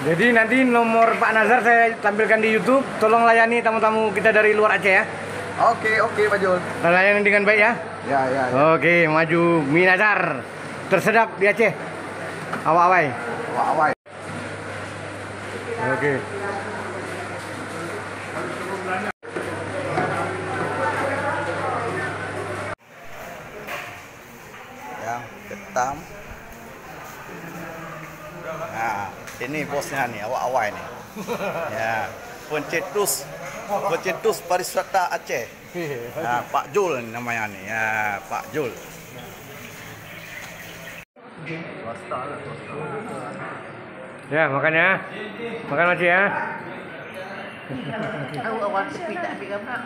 Jadi nanti nomor Pak Nazar saya tampilkan di YouTube. Tolong layani tamu-tamu kita dari luar Aceh ya. Oke, Pak Jul. Layani dengan baik ya. Ya. Oke, maju mie Nazar. Tersedap di Aceh. Awai. Awai. Oke. Yang ketam. Nah, ini bosnya nih, awak-awai nih. Ya, pencetus pariwisata Aceh. Nah, Pak Jul namanya nih. Ya, Pak Jul. Ya, makan ya. Makan Aceh ya. Awak tepi tak ambil gambar.